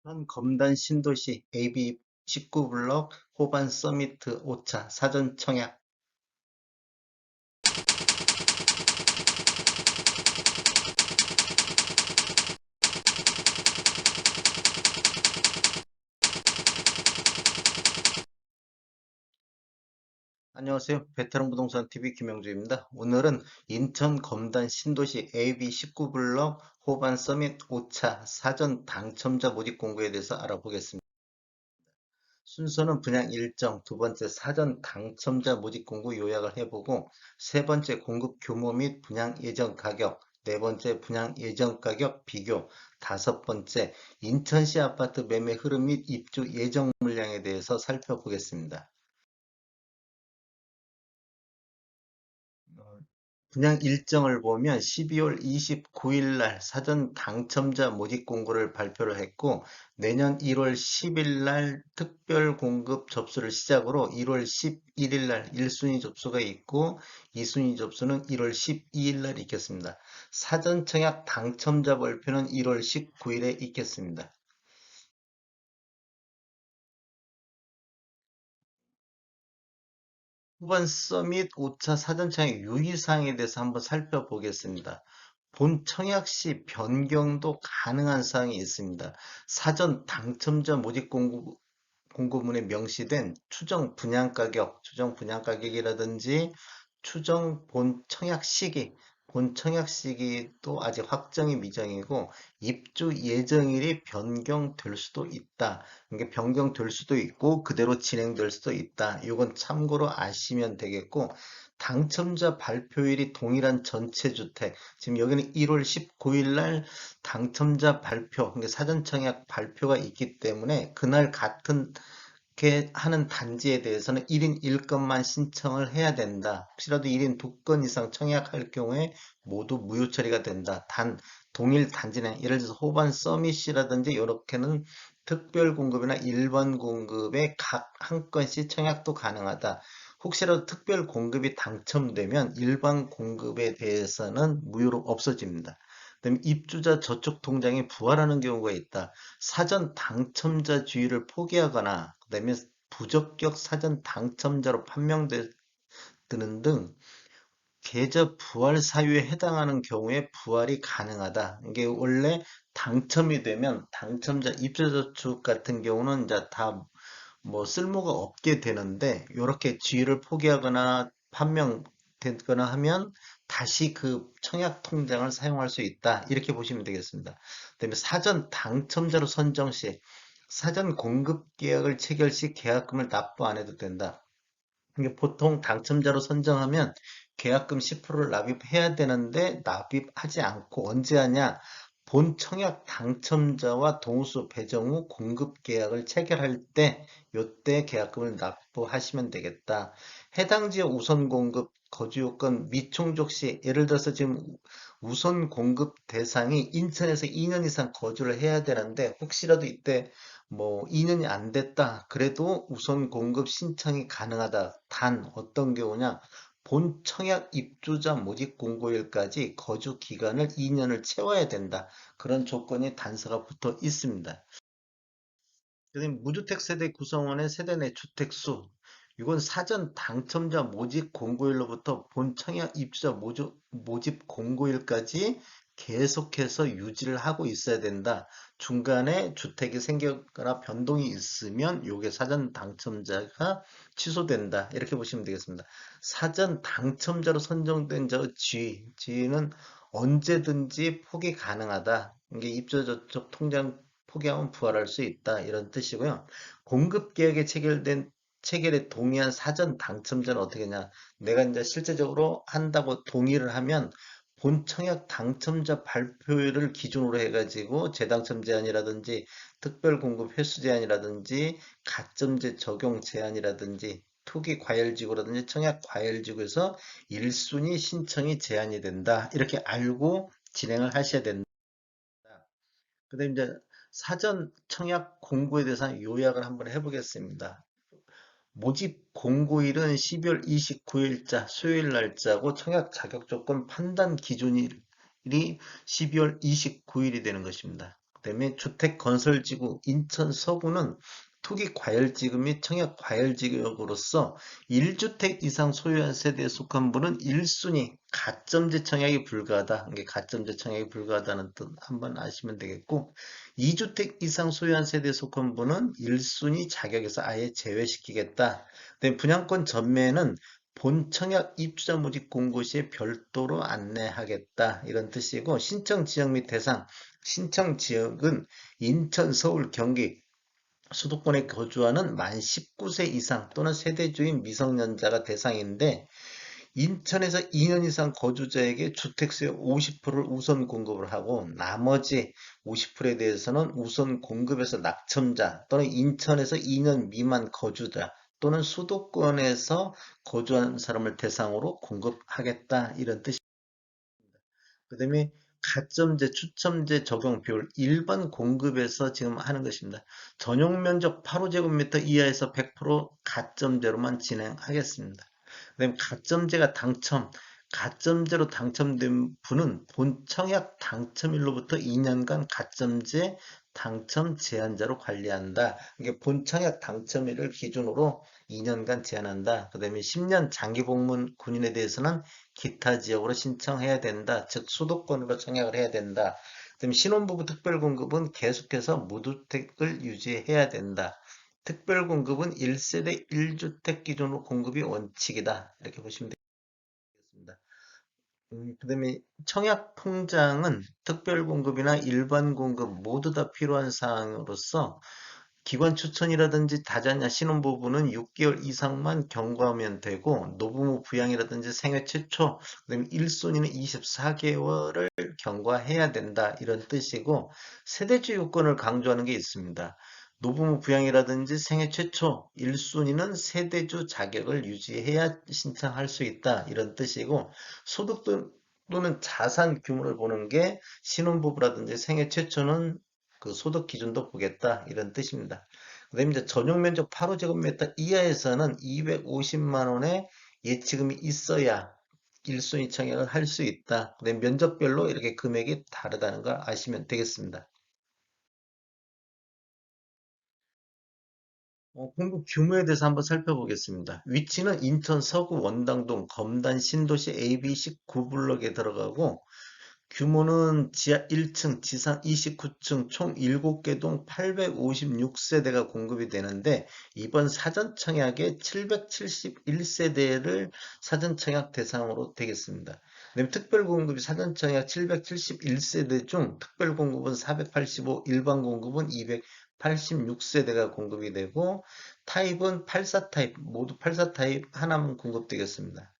현 검단 신도시 AB 19블럭 호반 서미트 5차 사전 청약. 안녕하세요. 베테랑 부동산 TV 김영주입니다. 오늘은 인천 검단 신도시 AB 19블럭 호반 서밋 5차 사전 당첨자 모집 공고에 대해서 알아보겠습니다. 순서는 분양 일정, 두 번째 사전 당첨자 모집 공고 요약을 해보고, 세 번째 공급 규모 및 분양 예정 가격, 네 번째 분양 예정 가격 비교, 다섯 번째 인천시 아파트 매매 흐름 및 입주 예정 물량에 대해서 살펴보겠습니다. 어, 분양 일정을 보면 12월 29일 날 사전 당첨자 모집 공고를 발표를 했고, 내년 1월 10일 날 특별 공급 접수를 시작으로 1월 11일 날 1순위 접수가 있고 2순위 접수는 1월 12일 날 있겠습니다. 사전 청약 당첨자 발표는 1월 19일에 있겠습니다. 후반 서밋 5차 사전 청약 유의사항에 대해서 한번 살펴보겠습니다. 본 청약 시 변경도 가능한 사항이 있습니다. 사전 당첨자 모집 공고문에 명시된 추정 분양 가격이라든지 추정 본 청약 시기도 아직 확정이 미정이고 입주 예정일이 변경될 수도 있다. 이게 변경될 수도 있고 그대로 진행될 수도 있다. 이건 참고로 아시면 되겠고 당첨자 발표일이 동일한 전체 주택. 지금 여기는 1월 19일 날 당첨자 발표, 그러니까 사전 청약 발표가 있기 때문에 그날 같은 게 하는 단지에 대해서는 1인 1건만 신청을 해야 된다. 혹시라도 1인 2건 이상 청약할 경우에 모두 무효 처리가 된다. 단 동일 단지는 예를 들어서 호반 서밋이라든지 이렇게는 특별 공급이나 일반 공급에 각 한 건씩 청약도 가능하다. 혹시라도 특별 공급이 당첨되면 일반 공급에 대해서는 무효로 없어집니다. 그다음에 입주자 저축 통장이 부활하는 경우가 있다. 사전 당첨자 주의를 포기하거나 그다음에 부적격 사전 당첨자로 판명되는 등 계좌 부활 사유에 해당하는 경우에 부활이 가능하다. 이게 원래 당첨이 되면 당첨자 입주저축 같은 경우는 이제 다 뭐 쓸모가 없게 되는데 이렇게 지위를 포기하거나 판명되거나 하면 다시 그 청약 통장을 사용할 수 있다. 이렇게 보시면 되겠습니다. 그다음에 사전 당첨자로 선정 시 사전 공급 계약을 체결 시 계약금을 납부 안 해도 된다. 이게 보통 당첨자로 선정하면 계약금 10%를 납입해야 되는데 납입하지 않고 언제 하냐? 본 청약 당첨자와 동의서 배정 후 공급 계약을 체결할 때 요때 계약금을 납부하시면 되겠다. 해당 지역 우선 공급 거주 요건 미충족 시 예를 들어서 지금 우선 공급 대상이 인천에서 2년 이상 거주를 해야 되는데 혹시라도 이때 뭐 2년이 안 됐다. 그래도 우선 공급 신청이 가능하다. 단 어떤 경우냐? 본 청약 입주자 모집 공고일까지 거주 기간을 2년을 채워야 된다. 그런 조건이 단서가 붙어 있습니다. 그다음에 무주택 세대 구성원의 세대 내 주택수. 이건 사전 당첨자 모집 공고일로부터 본 청약 입주자 모집 공고일까지 계속해서 유지를 하고 있어야 된다. 중간에 주택이 생겼거나 변동이 있으면 이게 사전 당첨자가 취소된다. 이렇게 보시면 되겠습니다. 사전 당첨자로 선정된 지위는 언제든지 포기 가능하다. 이게 입주자 저축 통장 포기하면 부활할 수 있다. 이런 뜻이고요. 공급계약에 체결에 동의한 사전 당첨자는 어떻게 하냐. 내가 이제 실제적으로 한다고 동의를 하면 본 청약 당첨자 발표일을 기준으로 해가지고 재당첨 제한이라든지 특별 공급 횟수 제한이라든지 가점제 적용 제한이라든지 투기 과열지구라든지 청약 과열지구에서 1순위 신청이 제한이 된다. 이렇게 알고 진행을 하셔야 된다. 그다음 이제 사전 청약 공고에 대해서 요약을 한번 해보겠습니다. 모집 공고일은 12월 29일자 수요일 날짜고 청약 자격 조건 판단 기준일이 12월 29일이 되는 것입니다. 그다음에 주택건설지구 인천 서구는 투기과열지구 및 청약과열지역으로서 1주택 이상 소유한 세대에 속한 분은 1순위 가점제 청약이 불가하다. 이게 가점제 청약이 불가하다는 뜻 한번 아시면 되겠고 2주택 이상 소유한 세대에 속한 분은 1순위 자격에서 아예 제외시키겠다. 그다음에 분양권 전매는 본 청약 입주자 모집 공고 시에 별도로 안내하겠다. 이런 뜻이고 신청 지역 및 대상 신청 지역은 인천, 서울, 경기, 수도권에 거주하는 만 19세 이상 또는 세대주인 미성년자가 대상인데 인천에서 2년 이상 거주자에게 주택수의 50%를 우선 공급을 하고 나머지 50%에 대해서는 우선 공급에서 낙첨자 또는 인천에서 2년 미만 거주자 또는 수도권에서 거주한 사람을 대상으로 공급하겠다 이런 뜻입니다. 그다음에 가점제, 추첨제 적용 비율 일반 공급에서 지금 하는 것입니다. 전용 면적 8호제곱미터 이하에서 100% 가점제로만 진행하겠습니다. 그다음에 가점제로 당첨된 분은 본 청약 당첨일로부터 2년간 가점제 당첨 제한자로 관리한다. 이게 본 청약 당첨일을 기준으로 2년간 제한한다. 그다음에 10년 장기 복무 군인에 대해서는 기타 지역으로 신청해야 된다. 즉 수도권으로 청약을 해야 된다. 그다음에 신혼부부 특별공급은 계속해서 무주택을 유지해야 된다. 특별공급은 1세대 1주택 기준으로 공급이 원칙이다. 이렇게 보시면 되겠습니다. 그다음에 청약 통장은 특별공급이나 일반 공급 모두 다 필요한 사항으로서 기관 추천이라든지 다자녀 신혼부부는 6개월 이상만 경과하면 되고 노부모 부양이라든지 생애 최초 그다음에 1순위는 24개월을 경과해야 된다 이런 뜻이고 세대주 요건을 강조하는 게 있습니다. 노부모 부양이라든지 생애 최초 1순위는 세대주 자격을 유지해야 신청할 수 있다 이런 뜻이고 소득 또는 자산 규모를 보는 게 신혼부부라든지 생애 최초는 그 소득 기준도 보겠다 이런 뜻입니다. 그다음에 이제 전용 면적 8호제곱미터 이하에서는 250만 원의 예치금이 있어야 1순위 청약을 할 수 있다. 그다음에 면적별로 이렇게 금액이 다르다는 걸 아시면 되겠습니다. 공급 규모에 대해서 한번 살펴보겠습니다. 위치는 인천 서구 원당동 검단 신도시 ABC 9블럭에 들어가고 규모는 지하 1층, 지상 29층, 총 7개 동 856세대가 공급이 되는데 이번 사전 청약에 771세대를 사전 청약 대상으로 되겠습니다. 그다음에 특별 공급이 사전 청약 771세대 중 특별 공급은 485, 일반 공급은 286세대가 공급이 되고 타입은 84 타입, 모두 84 타입 하나만 공급되겠습니다.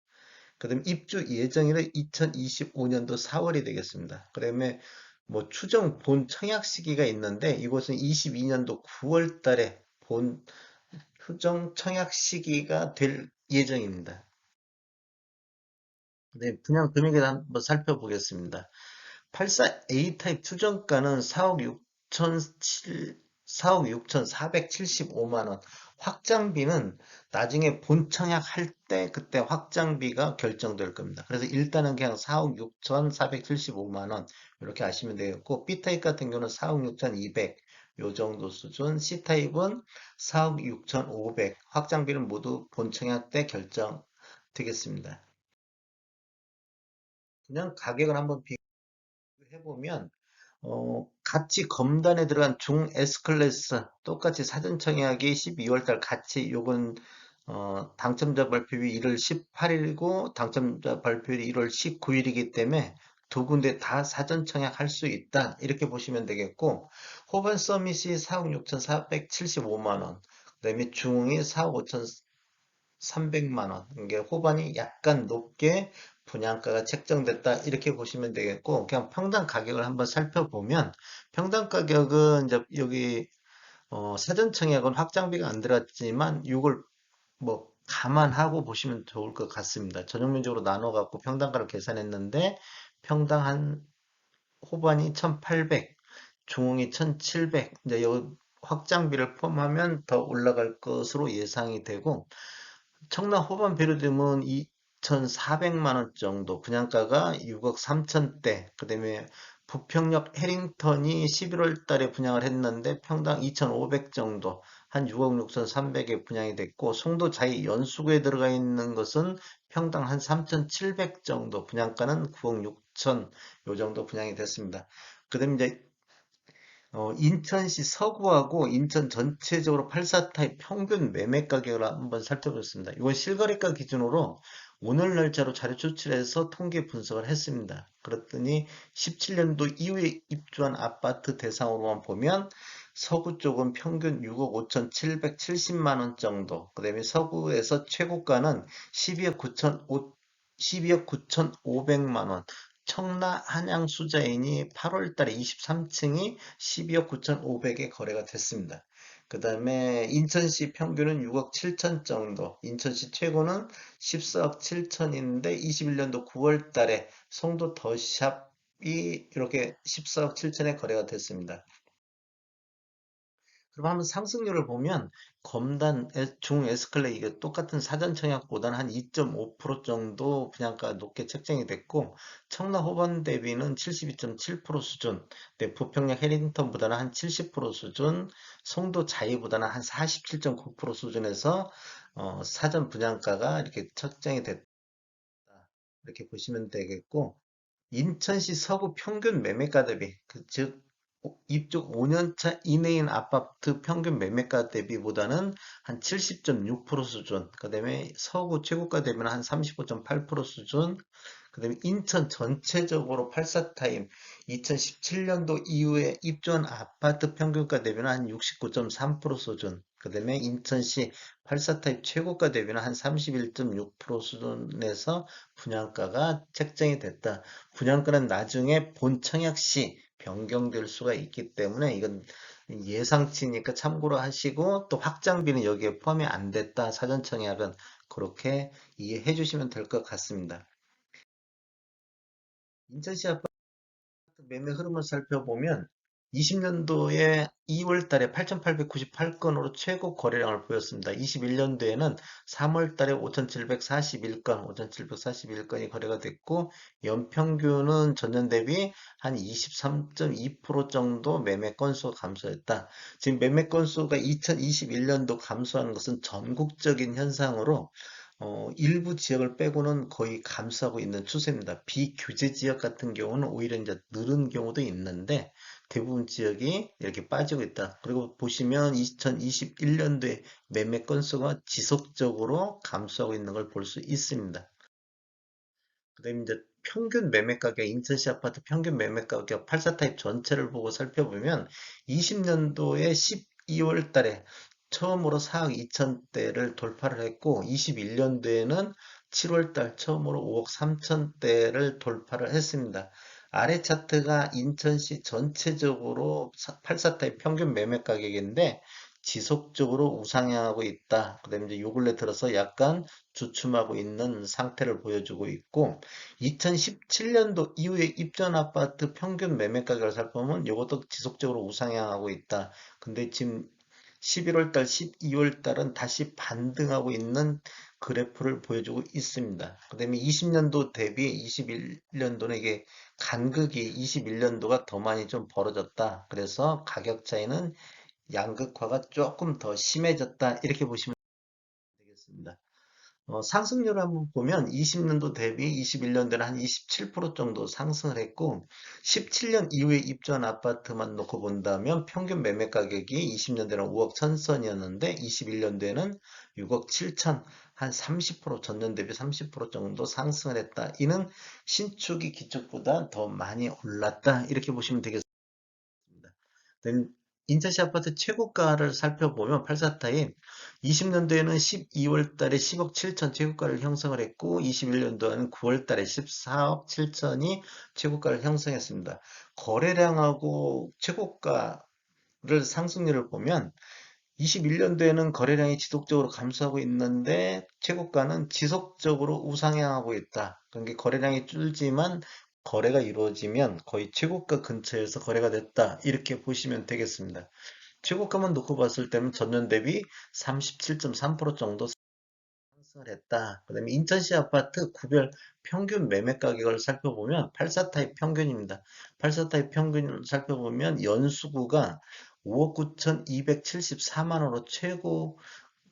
그다음 입주 예정일은 2025년도 4월이 되겠습니다. 그다음에 뭐 추정 본 청약 시기가 있는데 이곳은 22년도 9월 달에 본 추정 청약 시기가 될 예정입니다. 네, 분양 금액에 한번 살펴보겠습니다. 84A 타입 추정가는 4억 6천 4억 6,475만 원. 확장비는 나중에 본청약 할 때 그때 확장비가 결정될 겁니다. 그래서 일단은 그냥 4억 6,475만 원 이렇게 아시면 되겠고 B타입 같은 경우는 4억 6,200 요 정도 수준, C타입은 4억 6,500 확장비는 모두 본청약 때 결정되겠습니다. 그냥 가격을 한번 비교해보면 같이 검단에 들어간 중 S클래스 똑같이 사전 청약이 12월 달 같이 요건 당첨자 발표일이 1월 18일이고 당첨자 발표일이 1월 19일이기 때문에 두 군데 다 사전 청약할 수 있다. 이렇게 보시면 되겠고 호반 서밋이 4억 6,475만 원, 그다음에 중흥이 4억 5,300만 원. 이게 호반이 약간 높게 분양가가 책정됐다 이렇게 보시면 되겠고 그냥 평당 가격을 한번 살펴보면 평당 가격은 이제 여기 사전 청약은 확장비가 안 들었지만 이걸 뭐 감안하고 보시면 좋을 것 같습니다. 전용면적으로 나눠 갖고 평당가를 계산했는데 평당 한 호반이 1,800, 중흥이 1,700 이제 요 확장비를 포함하면 더 올라갈 것으로 예상이 되고 청라 호반 배로되면 2,400만 원 정도 분양가가 6억 3천대 그다음에 부평역 해링턴이 11월 달에 분양을 했는데 평당 2,500 정도, 한 6억 6,300에 분양이 됐고, 송도 자이 연수구에 들어가 있는 것은 평당 한 3,700 정도, 분양가는 9억 6천 요 정도 분양이 됐습니다. 그다음에 이제 인천시 서구하고 인천 전체적으로 84 타입 평균 매매 가격을 한번 살펴보겠습니다. 이건 실거래가 기준으로 오늘 날짜로 자료 추출해서 통계 분석을 했습니다. 그랬더니 17년도 이후에 입주한 아파트 대상으로만 보면 서구 쪽은 평균 6억 5,770만 원 정도, 그 다음에 서구에서 최고가는 12억 9,500만 원, 청라 한양 수자인이 8월 달에 23층이 12억 9,500에 거래가 됐습니다. 그 다음에 인천시 평균은 6억 7천 정도, 인천시 최고는 14억 7천인데 21년도 9월 달에 송도 더샵이 이렇게 14억 7천에 거래가 됐습니다. 그럼 한번 상승률을 보면 검단 중 에스컬레이 이게 똑같은 사전 청약보다는 한 2.5% 정도 분양가가 높게 책정이 됐고 청라 호반 대비는 72.7% 수준, 네, 부평역 해링턴보다는 한 70% 수준, 송도 자이보다는 한 47.9% 수준에서 사전 분양가가 이렇게 책정이 됐다. 이렇게 보시면 되겠고 인천시 서구 평균 매매가 대비, 즉 입주 5년차 이내인 아파트 평균 매매가 대비보다는 한 70.6% 수준, 그 다음에 서구 최고가 대비는 한 35.8% 수준, 그 다음에 인천 전체적으로 84타임 2017년도 이후에 입주한 아파트 평균가 대비는 한 69.3% 수준, 그 다음에 인천시 84타입 최고가 대비는 한 31.6% 수준에서 분양가가 책정이 됐다. 분양가는 나중에 본 청약 시 변경될 수가 있기 때문에 이건 예상치니까 참고로 하시고 또 확장비는 여기에 포함이 안 됐다. 사전 청약은 그렇게 이해해 주시면 될 것 같습니다. 인천시 아파트 매매 흐름을 살펴보면 20년도에 2월 달에 8,898건으로 최고 거래량을 보였습니다. 21년도에는 3월 달에 5,741건, 5,741건이 거래가 됐고, 연평균은 전년 대비 한 23.2% 정도 매매 건수가 감소했다. 지금 매매 건수가 2021년도 감소하는 것은 전국적인 현상으로 일부 지역을 빼고는 거의 감소하고 있는 추세입니다. 비규제 지역 같은 경우는 오히려 이제 늘은 경우도 있는데 대부분 지역이 이렇게 빠지고 있다. 그리고 보시면 2021년도에 매매 건수가 지속적으로 감소하고 있는 걸 볼 수 있습니다. 그다음에 이제 평균 매매 가격, 인천시 아파트 평균 매매 가격 84 타입 전체를 보고 살펴보면 20년도에 12월 달에 처음으로 4억 2천대를 돌파를 했고 21년도에는 7월 달 처음으로 5억 3천대를 돌파를 했습니다. 아래 차트가 인천시 전체적으로 84 타입 평균 매매 가격인데 지속적으로 우상향하고 있다. 그다음에 이제 요 근래 들어서 약간 주춤하고 있는 상태를 보여주고 있고 2017년도 이후에 입전 아파트 평균 매매 가격을 살펴보면 이것도 지속적으로 우상향하고 있다. 근데 지금 11월 달, 12월 달은 다시 반등하고 있는 그래프를 보여주고 있습니다. 그 다음에 20년도 대비 21년도는 이게 간극이 21년도가 더 많이 좀 벌어졌다. 그래서 가격 차이는 양극화가 조금 더 심해졌다. 이렇게 보시면 되겠습니다. 상승률을 한번 보면 20년도 대비 21년도는 한 27% 정도 상승을 했고 17년 이후에 입주한 아파트만 놓고 본다면 평균 매매 가격이 20년도에는 5억 1천선이었는데 21년도에는 6억 7천, 한 30% 전년 대비 30% 정도 상승을 했다. 이는 신축이 기축보다 더 많이 올랐다. 이렇게 보시면 되겠습니다. then 인천시 아파트 최고가를 살펴보면 84타임 20년도에는 12월 달에 10억 7천 최고가를 형성을 했고 21년도에는 9월 달에 14억 7천이 최고가를 형성했습니다. 거래량하고 최고가를 상승률을 보면 21년도에는 거래량이 지속적으로 감소하고 있는데 최고가는 지속적으로 우상향하고 있다. 그러니까 거래량이 줄지만 거래가 이루어지면 거의 최고가 근처에서 거래가 됐다. 이렇게 보시면 되겠습니다. 최고가만 놓고 봤을 때는 전년 대비 37.3% 정도 상승을 했다. 그다음에 인천시 아파트 구별 평균 매매 가격을 살펴보면 84 타입 평균입니다. 84 타입 평균을 살펴보면 연수구가 5억 9,274만 원으로 최고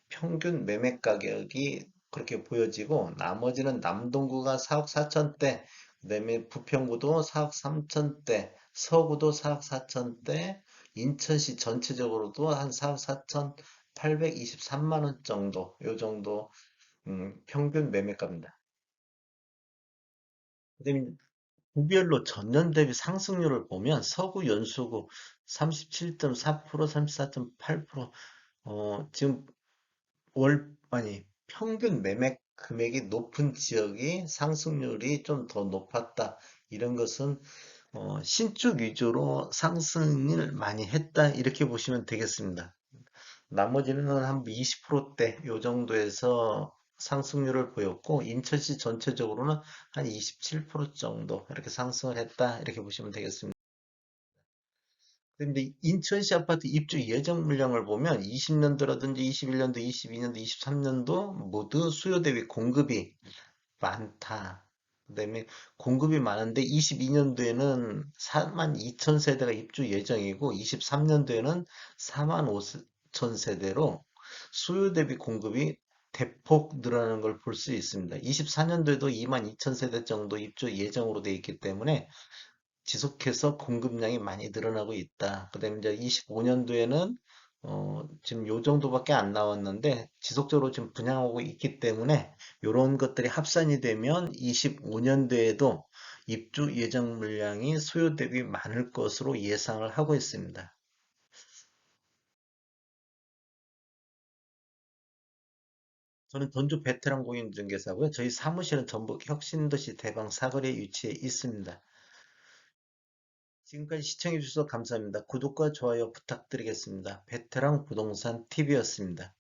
평균 매매 가격이 그렇게 보여지고 나머지는 남동구가 4억 4천대, 그다음에 부평구도 4억 3천대, 서구도 4억 4천대, 인천시 전체적으로도 한 4억 4천 823만 원 정도, 요 정도 평균 매매가입니다. 그다음에 구별로 전년 대비 상승률을 보면 서구 연수구 37.4%, 34.8%, 지금 아니, 평균 매매 금액이 높은 지역이 상승률이 좀 더 높았다. 이런 것은 신축 위주로 상승을 많이 했다. 이렇게 보시면 되겠습니다. 나머지는 한 20%대 요 정도에서 상승률을 보였고, 인천시 전체적으로는 한 27% 정도 이렇게 상승을 했다. 이렇게 보시면 되겠습니다. 근데 인천시 아파트 입주 예정 물량을 보면 20년도라든지 21년도, 22년도, 23년도 모두 수요 대비 공급이 많다. 그다음에 공급이 많은데 22년도에는 4만 2천 세대가 입주 예정이고 23년도에는 4만 5천 세대로 수요 대비 공급이 대폭 늘어나는 걸 볼 수 있습니다. 24년도에도 2만 2천 세대 정도 입주 예정으로 되어 있기 때문에 지속해서 공급량이 많이 늘어나고 있다. 그다음에 이제 25년도에는 지금 요 정도밖에 안 나왔는데 지속적으로 지금 분양하고 있기 때문에 이런 것들이 합산이 되면 25년도에도 입주 예정 물량이 수요 대비 많을 것으로 예상을 하고 있습니다. 저는 전주 베테랑 공인중개사고요. 저희 사무실은 전북 혁신도시 대방 사거리에 위치해 있습니다. 지금까지 시청해 주셔서 감사합니다. 구독과 좋아요 부탁드리겠습니다. 베테랑 부동산 TV였습니다.